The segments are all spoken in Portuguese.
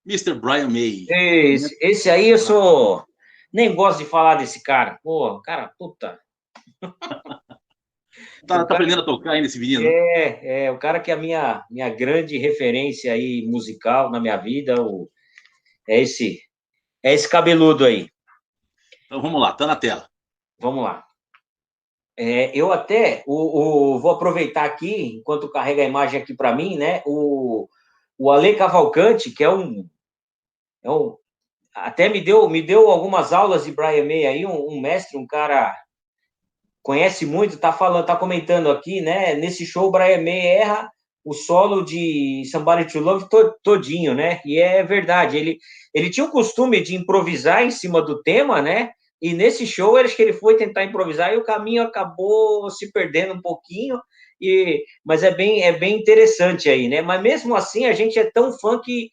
Mr. Brian May. Esse aí eu sou... Nem gosto de falar desse cara. Pô, cara, puta. Tá aprendendo a tocar ainda esse menino? O cara que é a minha grande referência aí musical na minha vida, é esse cabeludo aí. Então vamos lá, tá na tela. Vamos lá. Eu até vou aproveitar aqui, enquanto carrega a imagem aqui para mim, né? O Ale Cavalcante, que é um até me deu algumas aulas de Brian May aí, um mestre, um cara conhece muito, tá comentando aqui, né? Nesse show, o Brian May erra o solo de Somebody to Love todinho, né? E é verdade, ele tinha o costume de improvisar em cima do tema, né? E nesse show, acho que ele foi tentar improvisar e o caminho acabou se perdendo um pouquinho, mas é bem interessante aí, né? Mas mesmo assim, a gente é tão fã que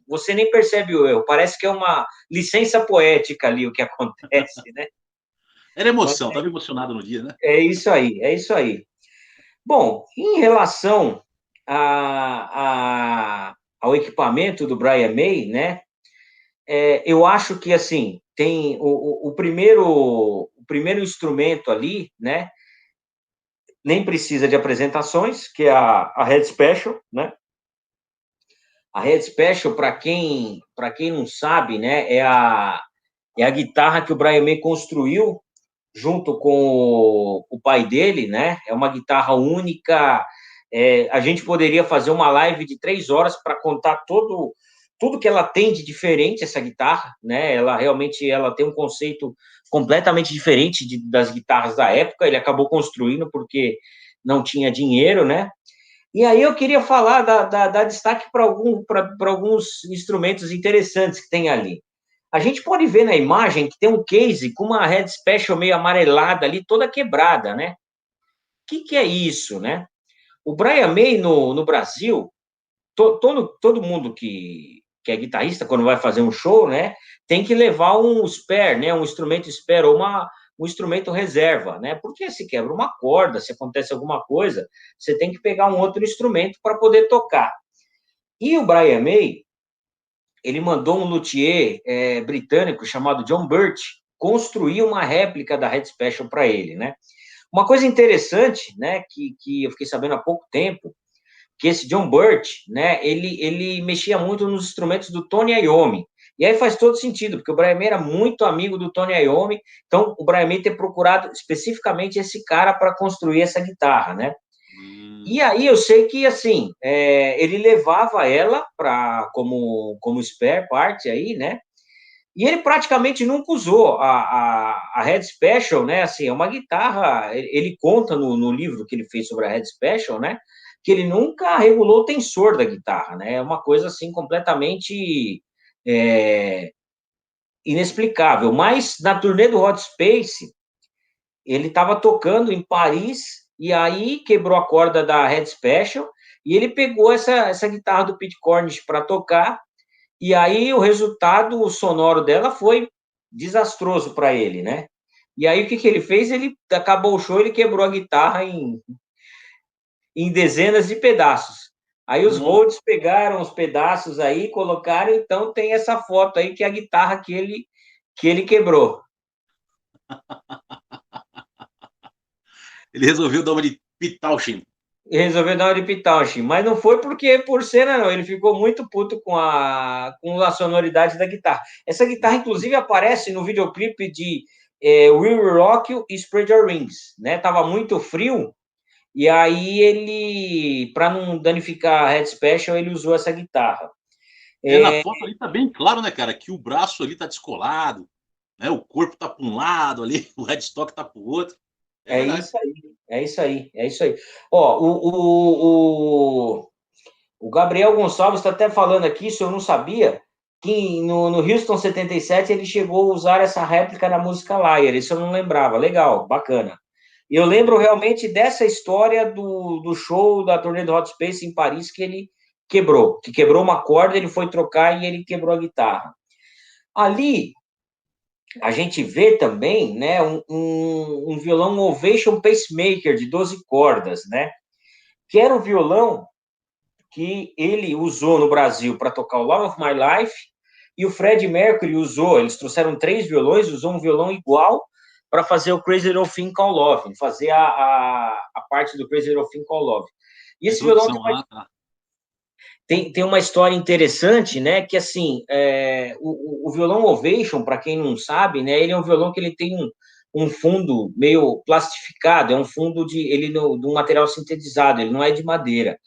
você nem percebe o erro. Parece que é uma licença poética ali o que acontece, né? Era emoção, estava emocionado no dia, né? É isso aí, é isso aí. Bom, em relação ao equipamento do Brian May, né? Eu acho que assim tem o primeiro instrumento ali, né? Nem precisa de apresentações, que é a Head Special, né? A Head Special, para quem não sabe, né? É a guitarra que o Brian May construiu junto com o pai dele, né? É uma guitarra única. A gente poderia fazer uma live de 3 horas para contar tudo que ela tem de diferente, essa guitarra, né? Ela realmente tem um conceito completamente diferente das guitarras da época. Ele acabou construindo porque não tinha dinheiro, né? E aí eu queria falar, dar destaque para alguns instrumentos interessantes que tem ali. A gente pode ver na imagem que tem um case com uma head special meio amarelada ali, toda quebrada, né? O que é isso, né? O Brian May, no Brasil, todo mundo que é guitarrista, quando vai fazer um show, né, tem que levar um spare, né, um instrumento spare ou um instrumento reserva, né? Porque se quebra uma corda, se acontece alguma coisa, você tem que pegar um outro instrumento para poder tocar. E o Brian May, ele mandou um luthier britânico chamado John Burt construir uma réplica da Head Special para ele, né? Uma coisa interessante, né, que eu fiquei sabendo há pouco tempo, que esse John Burt, né, ele mexia muito nos instrumentos do Tony Iommi. E aí faz todo sentido, porque o Brian May era muito amigo do Tony Iommi, então o Brian May ter procurado especificamente esse cara para construir essa guitarra, né? E aí eu sei que, assim, ele levava ela como spare part aí, né? E ele praticamente nunca usou a Head Special, né? Assim, é uma guitarra, ele conta no livro que ele fez sobre a Head Special, né? Que ele nunca regulou o tensor da guitarra, né? É uma coisa, assim, completamente inexplicável. Mas na turnê do Hot Space, ele estava tocando em Paris e aí quebrou a corda da Head Special e ele pegou essa guitarra do Pete Cornish para tocar e aí o resultado sonoro dela foi desastroso para ele, né? E aí o que ele fez? Ele acabou o show, ele quebrou a guitarra em dezenas de pedaços. Aí os Rhodes pegaram os pedaços aí, colocaram, então tem essa foto aí que é a guitarra que ele quebrou. Ele resolveu dar uma de Pitauchin. Resolveu dar uma de Pitauchin, mas não foi por cena, não. Ele ficou muito puto com a sonoridade da guitarra. Essa guitarra, inclusive, aparece no videoclipe de We Will Rock You e Spread Your Wings, né? Tava muito frio, e aí ele, para não danificar a Head Special, ele usou essa guitarra. Na foto ali tá bem claro, né, cara, que o braço ali tá descolado, né? O corpo tá para um lado ali, o headstock tá para o outro. É isso aí, é isso aí, é isso aí. Ó, o Gabriel Gonçalves está até falando aqui, isso eu não sabia, que no Houston 77 ele chegou a usar essa réplica na música Liar, isso eu não lembrava, legal, bacana. E eu lembro realmente dessa história do show da turnê do Hot Space em Paris que ele quebrou uma corda, ele foi trocar e ele quebrou a guitarra. Ali, a gente vê também, né, um violão Ovation Pacemaker de 12 cordas, né, que era um violão que ele usou no Brasil para tocar o Love of My Life, e o Freddie Mercury usou, eles trouxeram 3 violões, usou um violão igual para fazer o Crazy Little Thing Called Love, fazer a parte do Crazy Little Thing Called Love. E esse violão tem uma história interessante, né, que assim, o violão Ovation, para quem não sabe, né, ele é um violão que ele tem um fundo meio plastificado, é um fundo de um material sintetizado, ele não é de madeira.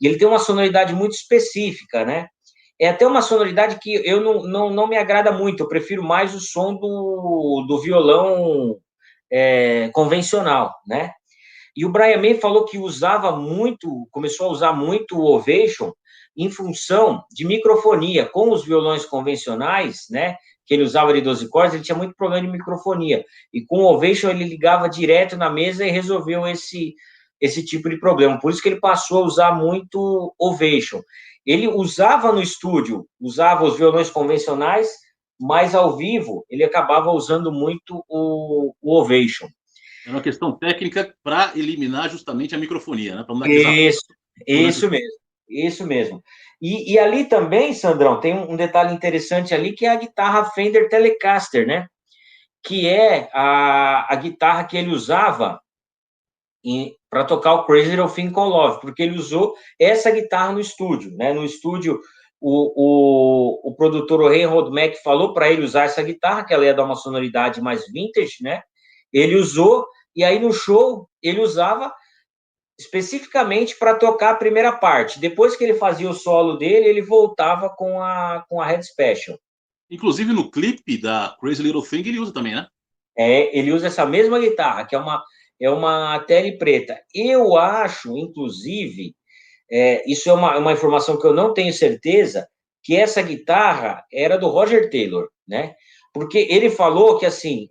E ele tem uma sonoridade muito específica, né? É até uma sonoridade que eu não me agrada muito, eu prefiro mais o som do violão convencional, né? E o Brian May falou que começou a usar muito o Ovation em função de microfonia. Com os violões convencionais, né, que ele usava de 12 cordas, ele tinha muito problema de microfonia. E com o Ovation ele ligava direto na mesa e resolveu esse tipo de problema. Por isso que ele passou a usar muito Ovation. Ele usava no estúdio, usava os violões convencionais, mas ao vivo ele acabava usando muito o Ovation. É uma questão técnica para eliminar justamente a microfonia, né? Isso mesmo, isso mesmo. E ali também, Sandrão, tem um detalhe interessante ali, que é a guitarra Fender Telecaster, né? Que é a guitarra que ele usava para tocar o Crazy Little Thing Called Love, porque ele usou essa guitarra no estúdio, né? No estúdio, o produtor, o Harold Mack, falou para ele usar essa guitarra, que ela ia dar uma sonoridade mais vintage, né? Ele usou, e aí no show ele usava especificamente para tocar a primeira parte. Depois que ele fazia o solo dele, ele voltava com a Head Special. Inclusive no clipe da Crazy Little Thing ele usa também, né? Ele usa essa mesma guitarra, que é uma tele preta. Eu acho, inclusive, isso é uma informação que eu não tenho certeza, que essa guitarra era do Roger Taylor, né? Porque ele falou que, assim,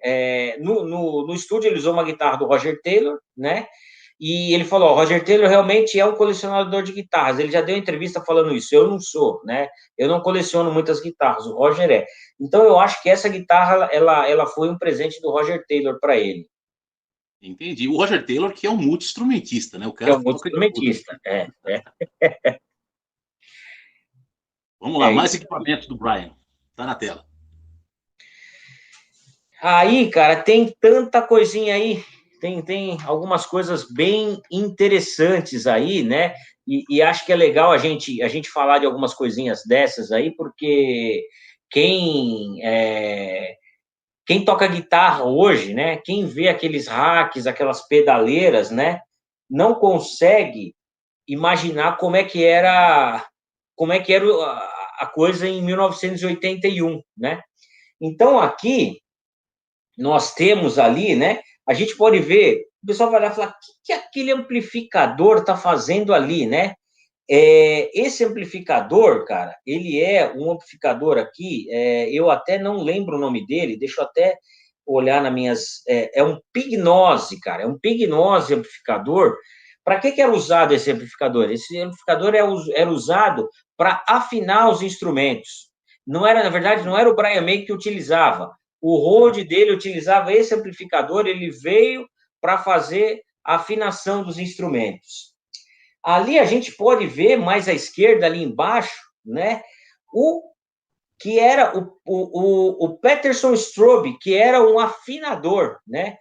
no estúdio ele usou uma guitarra do Roger Taylor, né? E ele falou, Roger Taylor realmente é um colecionador de guitarras. Ele já deu entrevista falando isso. Eu não sou, né? Eu não coleciono muitas guitarras. O Roger é. Então, eu acho que essa guitarra, ela foi um presente do Roger Taylor para ele. Entendi. O Roger Taylor, que é um multi-instrumentista, né? O É cara um multi-instrumentista, Vamos lá, mais equipamento do Brian. Tá na tela. Aí, cara, tem tanta coisinha aí. Tem algumas coisas bem interessantes aí, né? E acho que é legal a gente falar de algumas coisinhas dessas aí, porque quem toca guitarra hoje, né? Quem vê aqueles racks, aquelas pedaleiras, né? Não consegue imaginar como é que era a coisa em 1981, né? Então, aqui, nós temos ali, né? A gente pode ver, o pessoal vai lá e falar, o que aquele amplificador está fazendo ali, né? Esse amplificador, cara, ele é um amplificador aqui, eu até não lembro o nome dele, deixa eu até olhar nas minhas... É um Pignose, cara, é um Pignose amplificador. Para que era usado esse amplificador? Esse amplificador era usado para afinar os instrumentos. Não era, na verdade, não era o Brian May que utilizava. O Rode dele utilizava esse amplificador, ele veio para fazer a afinação dos instrumentos. Ali a gente pode ver mais à esquerda, ali embaixo, né, que era o Peterson Strobe, que era um afinador, né,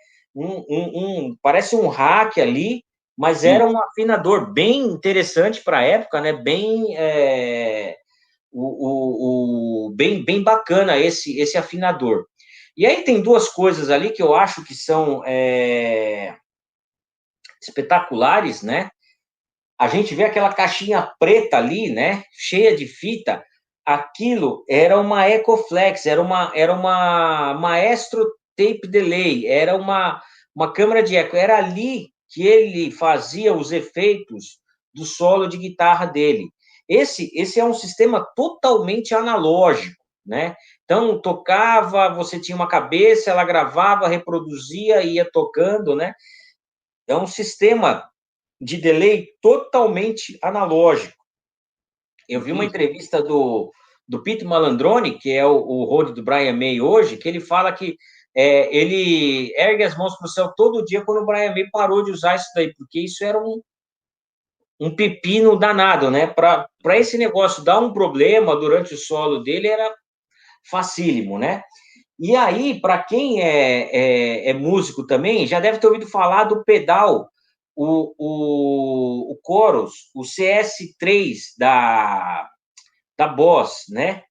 parece um rack ali, mas era um afinador bem interessante para a época, né, bem bacana esse afinador. E aí tem duas coisas ali que eu acho que são espetaculares, né? A gente vê aquela caixinha preta ali, né? Cheia de fita. Aquilo era uma Ecoflex, era uma Maestro Tape Delay, era uma câmera de eco. Era ali que ele fazia os efeitos do solo de guitarra dele. Esse é um sistema totalmente analógico, né? Então, tocava, você tinha uma cabeça, ela gravava, reproduzia e ia tocando, né? É um sistema de delay totalmente analógico. Eu vi uma entrevista do Pete Malandroni, que é o Rode do Brian May hoje, que ele fala que ele ergue as mãos para o céu todo dia quando o Brian May parou de usar isso daí, porque isso era um pepino danado, né? Para esse negócio dar um problema durante o solo dele era facílimo, né? E aí, para quem é músico também, já deve ter ouvido falar do pedal, o Chorus, o CS3 da Boss, né?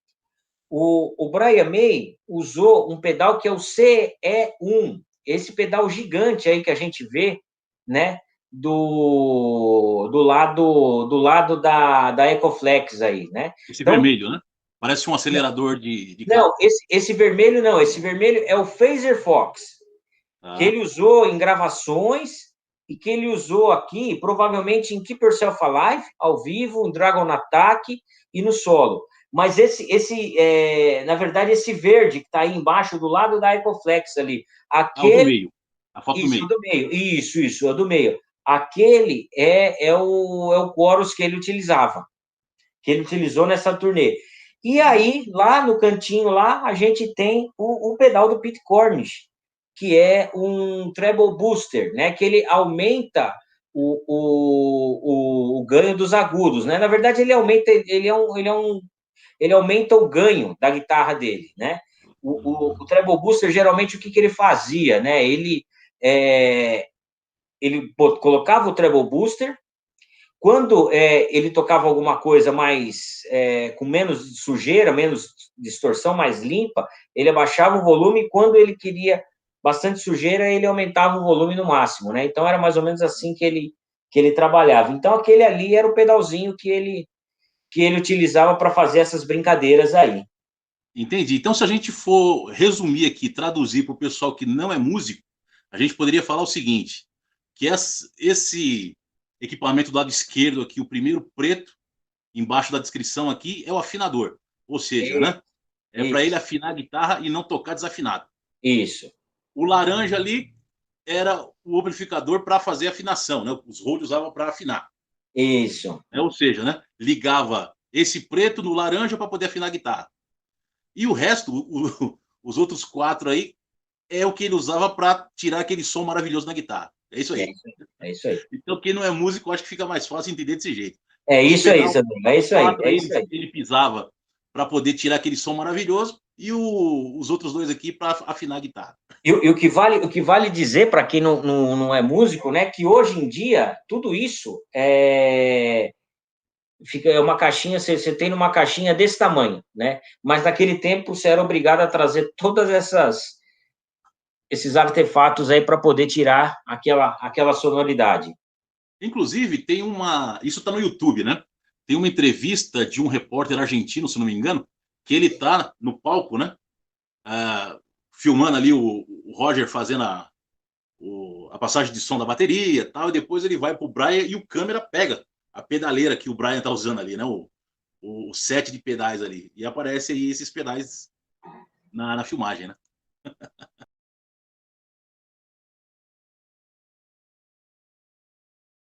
O Brian May usou um pedal que é o CE1, esse pedal gigante aí que a gente vê, né? Do lado da Ecoflex aí, né? Esse Então, vermelho, né? Parece um acelerador de não, carro. esse vermelho não, esse vermelho é o Phaser Fox, que Tá? ele usou em gravações e que ele usou aqui, provavelmente em Keep Yourself Alive, ao vivo, em Dragon Attack e no solo. Mas na verdade, esse verde que está aí embaixo, do lado da Ecoflex ali, Ah, o do aquele, meio. A foto do isso, o meio. do meio, isso, o do meio. Aquele é o chorus que ele utilizou nessa turnê. E aí, lá no cantinho, lá, a gente tem o pedal do Pete Cornish, que é um treble booster, né? Que ele aumenta o ganho dos agudos, né? Na verdade, ele aumenta o ganho da guitarra dele, né? O treble booster, geralmente, o que ele fazia, né? Ele colocava o treble booster. Quando ele tocava alguma coisa mais com menos sujeira, menos distorção, mais limpa, ele abaixava o volume. Quando ele queria bastante sujeira, ele aumentava o volume no máximo, né? Então era mais ou menos assim que ele trabalhava. Então aquele ali era o pedalzinho que ele utilizava para fazer essas brincadeiras aí. Entendi. Então, se a gente for resumir aqui, traduzir para o pessoal que não é músico, a gente poderia falar o seguinte: que esse equipamento do lado esquerdo aqui, o primeiro preto, embaixo da descrição aqui, é o afinador. Ou seja, né? É para ele Isso, afinar a guitarra e não tocar desafinado. isso, O laranja ali era o amplificador para fazer afinação, né? Os Rode usavam para afinar. isso, Né? Ou seja, né? Ligava esse preto no laranja para poder afinar a guitarra. E o resto, os outros quatro aí, é o que ele usava para tirar aquele som maravilhoso na guitarra. É isso é aí. isso, é isso aí. Então, quem não é músico, acho que fica mais fácil entender desse jeito. É Os isso aí, pedal, Sandro, é isso aí, quatro é aí, isso aí. ele pisava para poder tirar aquele som maravilhoso e os outros dois aqui para afinar a guitarra. E o que vale dizer para quem não é músico, né, que hoje em dia tudo isso é uma caixinha, você tem numa caixinha desse tamanho, né? Mas naquele tempo você era obrigado a trazer todas esses artefatos aí para poder tirar aquela sonoridade. Inclusive, tem uma. Isso está no YouTube, né? Tem uma entrevista de um repórter argentino, se não me engano, que ele está no palco, né? Filmando ali o Roger fazendo a passagem de som da bateria tal, e depois ele vai pro Brian e o câmera pega a pedaleira que o Brian tá usando ali, né? O set de pedais ali. E aparece aí esses pedais na filmagem, né?